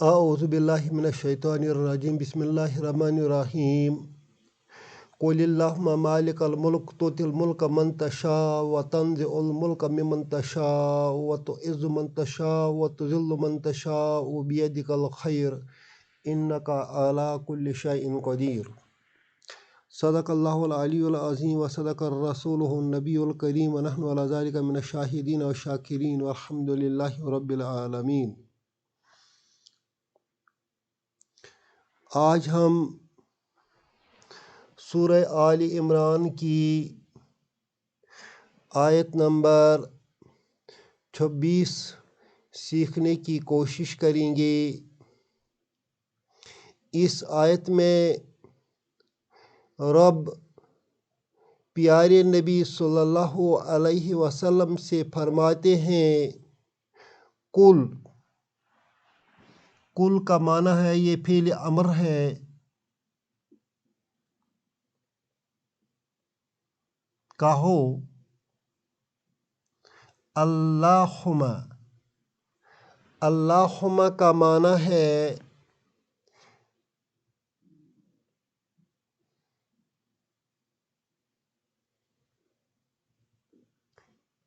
اعوذ باللہ من الشیطان الرجیم بسم اللہ الرحمن الرحیم قل اللہم مالک الملک تؤتی الملک من تشاء وتنزع الملک ممن تشاء وتعز من تشاء وتذل من تشاء بیدک الخیر انک علی کل شیء قدیر صدق اللہ العلی العظیم وصدق رسولہ النبی الکریم ونحن علی ذلک من الشاہدین والشاکرین والحمد للہ رب العالمین۔ آج ہم سورہ آل عمران کی آیت نمبر 26 سیکھنے کی کوشش کریں گے۔ اس آیت میں رب پیارے نبی صلی اللہ علیہ وسلم سے فرماتے ہیں کل۔ کل کا معنی ہے، یہ فعل امر ہے، کہو اللہم۔ اللہم کا معنی ہے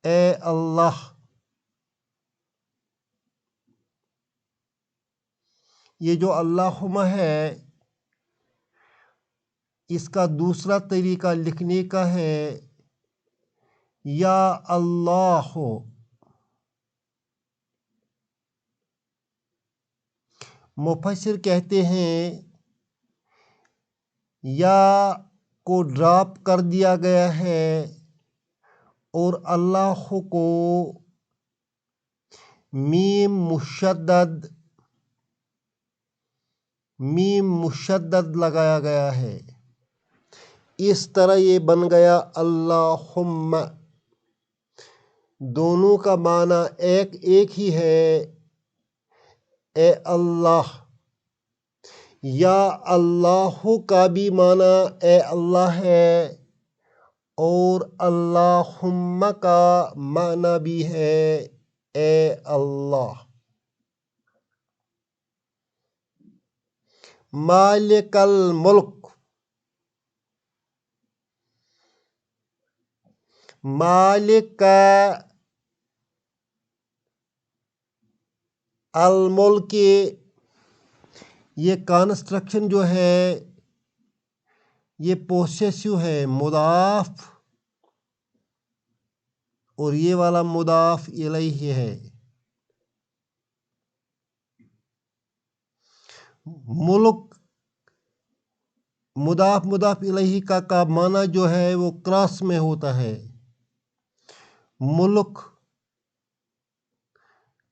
اے اللہ۔ یہ جو اللہم ہے اس کا دوسرا طریقہ لکھنے کا ہے یا اللہ۔ مفسر کہتے ہیں یا کو ڈراپ کر دیا گیا ہے اور اللہ کو میم مشدد لگایا گیا ہے، اس طرح یہ بن گیا اللہم۔ دونوں کا معنی ایک ہی ہے، اے اللہ۔ یا اللہ کا بھی معنی اے اللہ ہے اور اللہم کا معنی بھی ہے اے اللہ۔ مالک الملک۔ مالک کا الملک، یہ کانسٹرکشن جو ہے یہ پوسیسو ہے، مضاف، اور یہ والا مضاف الیہ ہے۔ ملک مضاف الیہ کا معنی جو ہے وہ کراس میں ہوتا ہے۔ ملک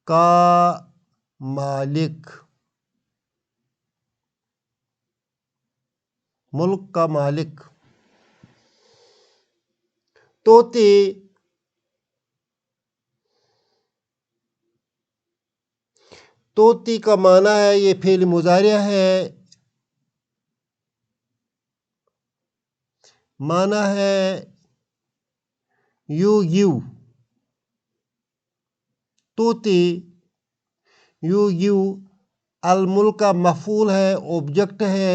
کا مالک، ملک کا مالک۔ توتی کا معنی ہے، یہ فعل مضارع ہے، معنی ہے یو گیو۔ توتی یو گیو، الملک کا مفعول ہے، آبجیکٹ ہے۔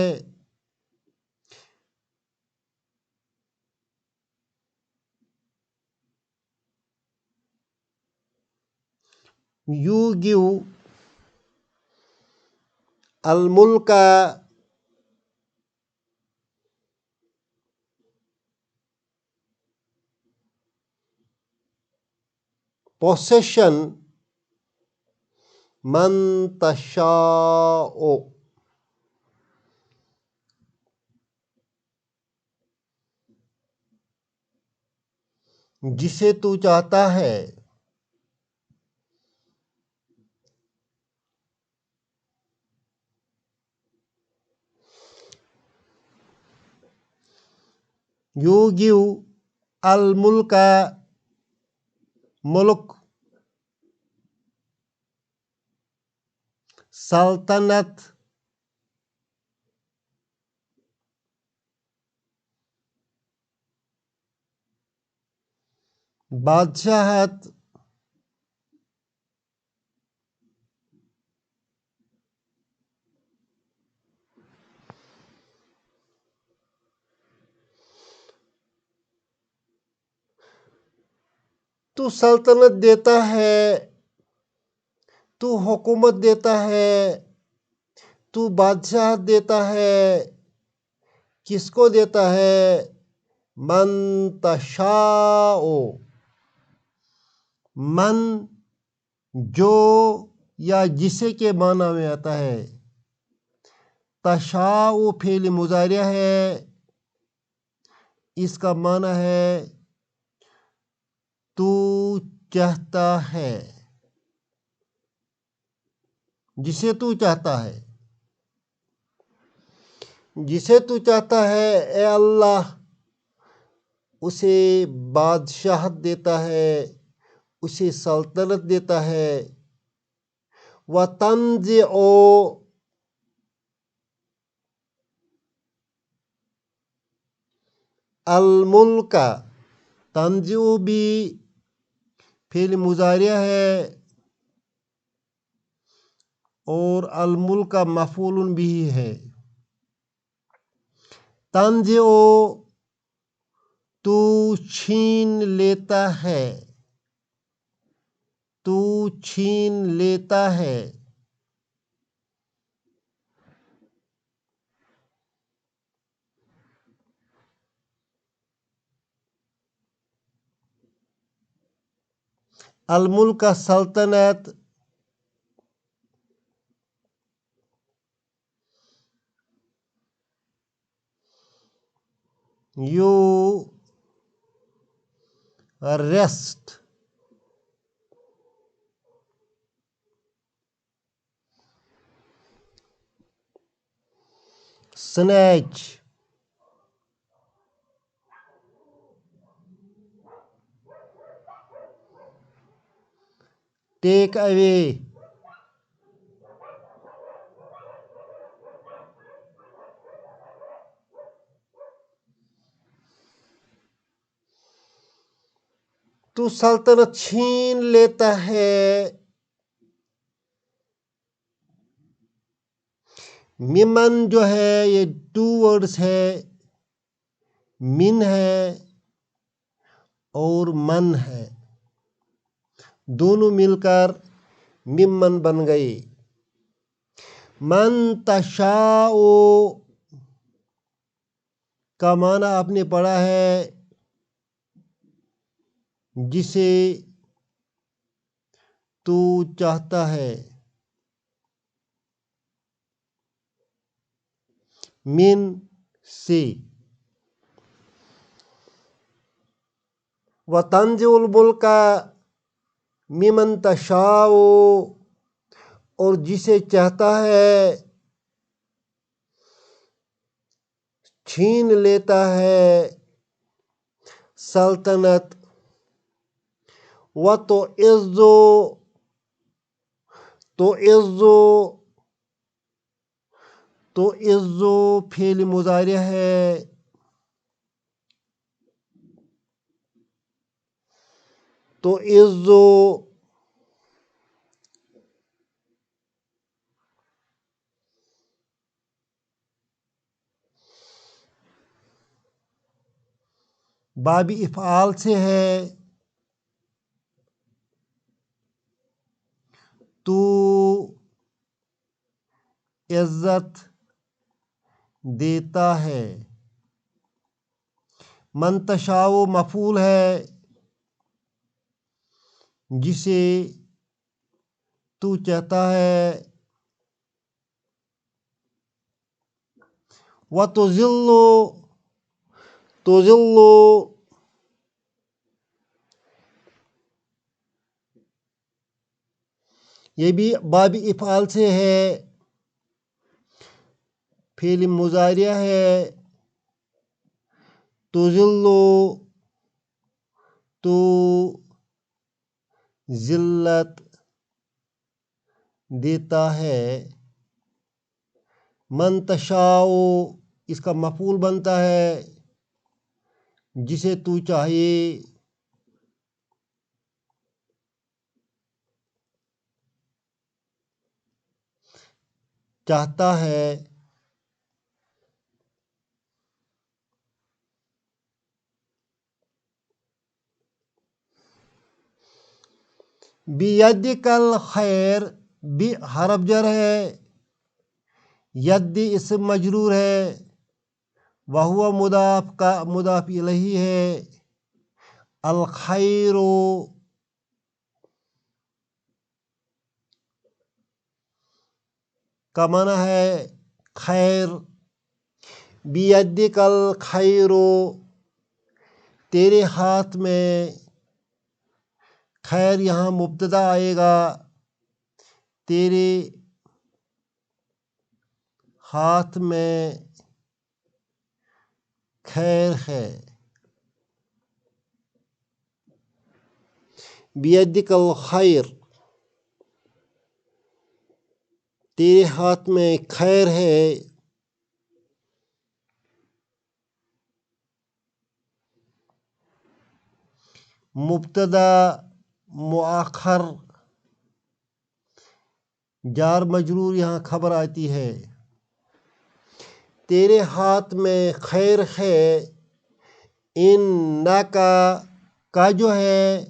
یو گیو الملک possession من تشاء، جسے تو چاہتا ہے۔ یو گیو الملک، ملک، سلطنت، بادشاہت، تو سلطنت دیتا ہے، تو حکومت دیتا ہے، تو بادشاہت دیتا ہے، کس کو دیتا ہے؟ من تشاء، من جو یا جسے کے معنی میں آتا ہے، تشاء فعل مضارع ہے، اس کا معنی ہے تو چاہتا ہے، جسے تو چاہتا ہے، جسے تو چاہتا ہے اے اللہ اسے بادشاہت دیتا ہے، اسے سلطنت دیتا ہے۔ وَتَنزِعُ الملک، تنزع بھی فعل مضارع ہے اور الملک مفعول بھی ہے۔ تنزع تو چھین لیتا ہے، تو چھین لیتا ہے۔ الملک سلطنت، یو ریسٹ، سنیچ، ٹیک اوے، تو سلطنت چھین لیتا ہے۔ ممن جو ہے یہ ٹو ورڈز ہے، من ہے اور من ہے، دونوں مل کر ممن بن گئے۔ من تشاء کا معنی آپ نے پڑھا ہے جسے تو چاہتا ہے، من سے۔ وَتَنزِعُ الملک ممن تشاء، اور جسے چاہتا ہے چھین لیتا ہے سلطنت۔ وَتُعِزُّ، تُعِزُّ فعل مضارع ہے، تُعِزُّ باب افعال سے ہے، تو عزت دیتا ہے۔ من تشاء مفعول ہے جسے تو چاہتا ہے۔ وَتُذِلُّ، تُذِلُّ یہ بھی باب افعال سے ہے، فعل مضارع ہے، تُذِلُّ تو ذلت دیتا ہے۔ من تشاء اس کا مفعول بنتا ہے جسے تو چاہیے، چاہتا ہے۔ بیدکل خیر، بی حرف جر ہے، ید اسم مجرور ہے، وہو مضاف کا مضاف الیہ ہے، الخیر کا معنی ہے خیر، بیدک الخیر، تیرے ہاتھ میں، خیر یہاں مبتدا آئے گا، تیرے ہاتھ میں خیر ہے، بیدک الخیر، تیرے ہاتھ میں خیر ہے، مبتدا مؤخر جار مجرور یہاں خبر آتی ہے، تیرے ہاتھ میں خیر ہے، کا جو ہے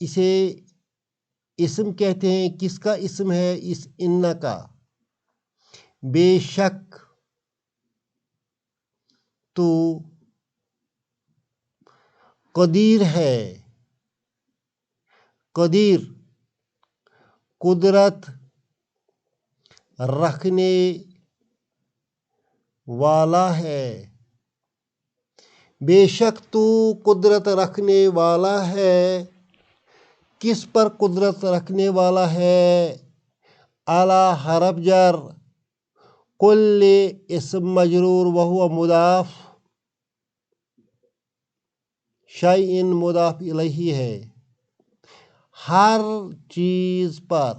اسے اسم کہتے ہیں، کس کا اسم ہے؟ اس ان کا، بے شک تو قدیر ہے، قدیر قدرت رکھنے والا ہے، بے شک تو قدرت رکھنے والا ہے، کس پر قدرت رکھنے والا ہے؟ اعلی حرف جر، کل اسم مجرور وہو مضاف، شیء مضاف الیہ ہے، ہر چیز پر،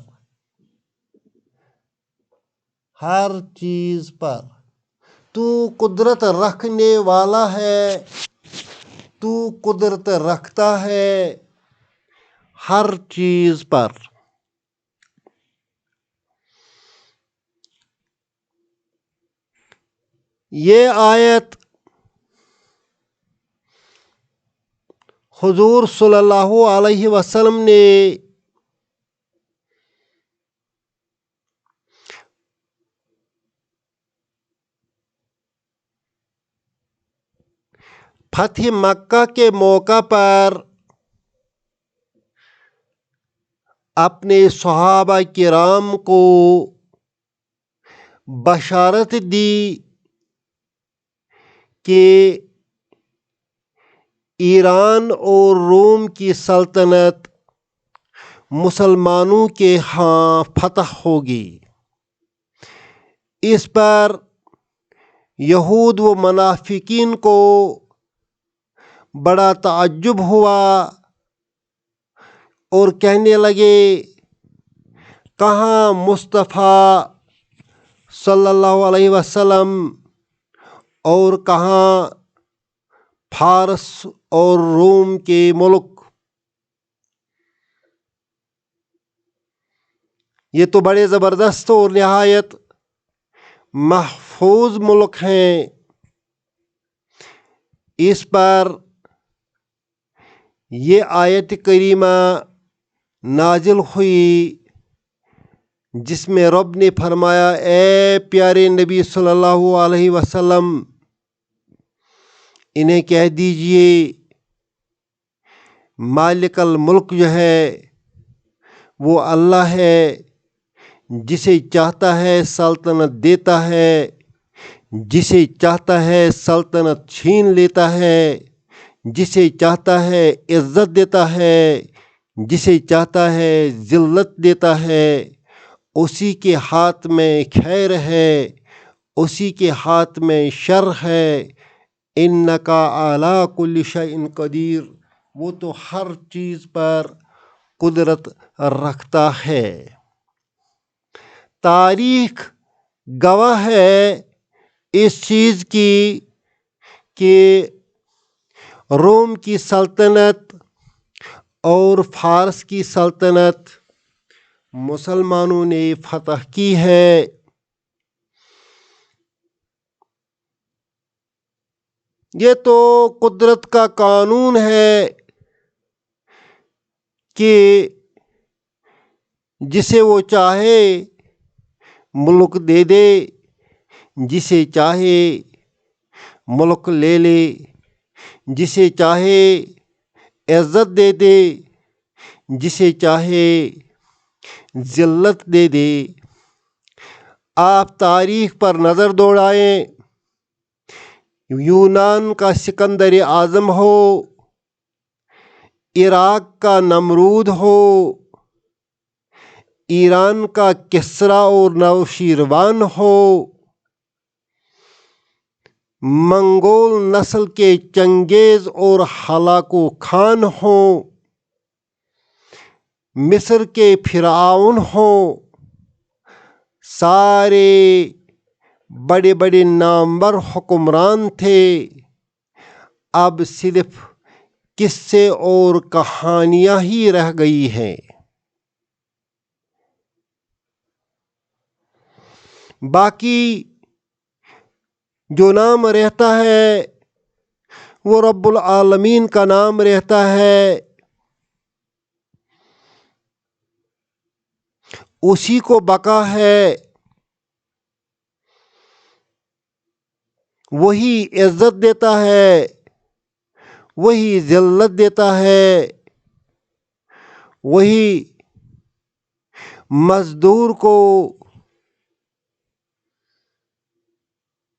ہر چیز پر، تو قدرت رکھنے والا ہے، تو قدرت رکھتا ہے ہر چیز پر۔ یہ آیت حضور صلی اللہ علیہ وسلم نے فتح مکہ کے موقع پر اپنے صحابہ کرام کو بشارت دی کہ ایران اور روم کی سلطنت مسلمانوں کے ہاں فتح ہوگی۔ اس پر یہود و منافقین کو بڑا تعجب ہوا اور کہنے لگے کہاں مصطفیٰ صلی اللہ علیہ وسلم اور کہاں فارس اور روم کے ملک، یہ تو بڑے زبردست اور نہایت محفوظ ملک ہیں۔ اس پر یہ آیت کریمہ نازل ہوئی جس میں رب نے فرمایا اے پیارے نبی صلی اللہ علیہ وسلم انہیں کہہ دیجئے مالک الملک جو ہے وہ اللہ ہے، جسے چاہتا ہے سلطنت دیتا ہے، جسے چاہتا ہے سلطنت چھین لیتا ہے، جسے چاہتا ہے عزت دیتا ہے، جسے چاہتا ہے ذلت دیتا ہے، اسی کے ہاتھ میں خیر ہے، اسی کے ہاتھ میں شر ہے، انکا علی کل شیء قدیر، وہ تو ہر چیز پر قدرت رکھتا ہے۔ تاریخ گواہ ہے اس چیز کی کہ روم کی سلطنت اور فارس کی سلطنت مسلمانوں نے فتح کی ہے۔ یہ تو قدرت کا قانون ہے کہ جسے وہ چاہے ملک دے دے، جسے چاہے ملک لے لے، جسے چاہے عزت دے دے، جسے چاہے ذلت دے دے۔ آپ تاریخ پر نظر دوڑائیں، یونان کا سکندر اعظم ہو، عراق کا نمرود ہو، ایران کا کسریٰ اور نوشیروان ہو، منگول نسل کے چنگیز اور ہلاکو خان ہوں، مصر کے فرعون ہوں، سارے بڑے بڑے نامور حکمران تھے، اب صرف قصے اور کہانیاں ہی رہ گئی ہیں۔ باقی جو نام رہتا ہے وہ رب العالمین کا نام رہتا ہے، اسی کو بقا ہے، وہی عزت دیتا ہے، وہی ذلت دیتا ہے، وہی مزدور کو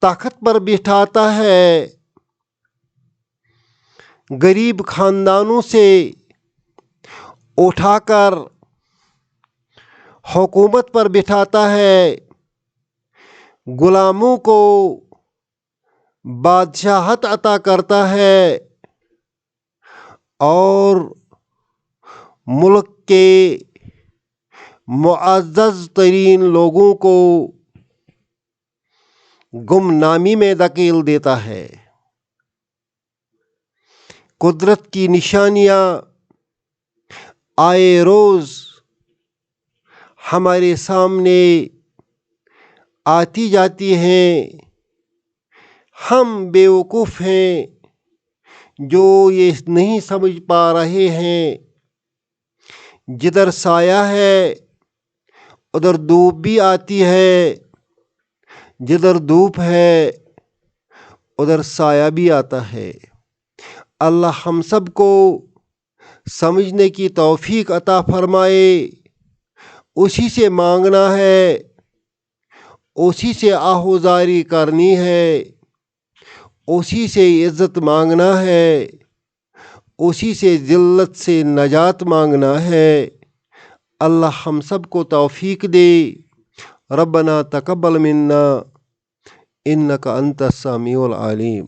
تخت پر بٹھاتا ہے، غریب خاندانوں سے اٹھا کر حکومت پر بٹھاتا ہے، غلاموں کو بادشاہت عطا کرتا ہے، اور ملک کے معزز ترین لوگوں کو گمنامی میں دھکیل دیتا ہے۔ قدرت کی نشانیاں آئے روز ہمارے سامنے آتی جاتی ہیں، ہم بیوقوف ہیں جو یہ نہیں سمجھ پا رہے ہیں، جدھر سایہ ہے ادھر دھوپ بھی آتی ہے، جدھر دھوپ ہے ادھر سایہ بھی آتا ہے۔ اللہ ہم سب کو سمجھنے کی توفیق عطا فرمائے، اسی سے مانگنا ہے، اسی سے آہوزاری کرنی ہے، اسی سے عزت مانگنا ہے، اسی سے ذلت سے نجات مانگنا ہے۔ اللہ ہم سب کو توفیق دے۔ ربنا تقبل منا انک انت السمیع العلیم۔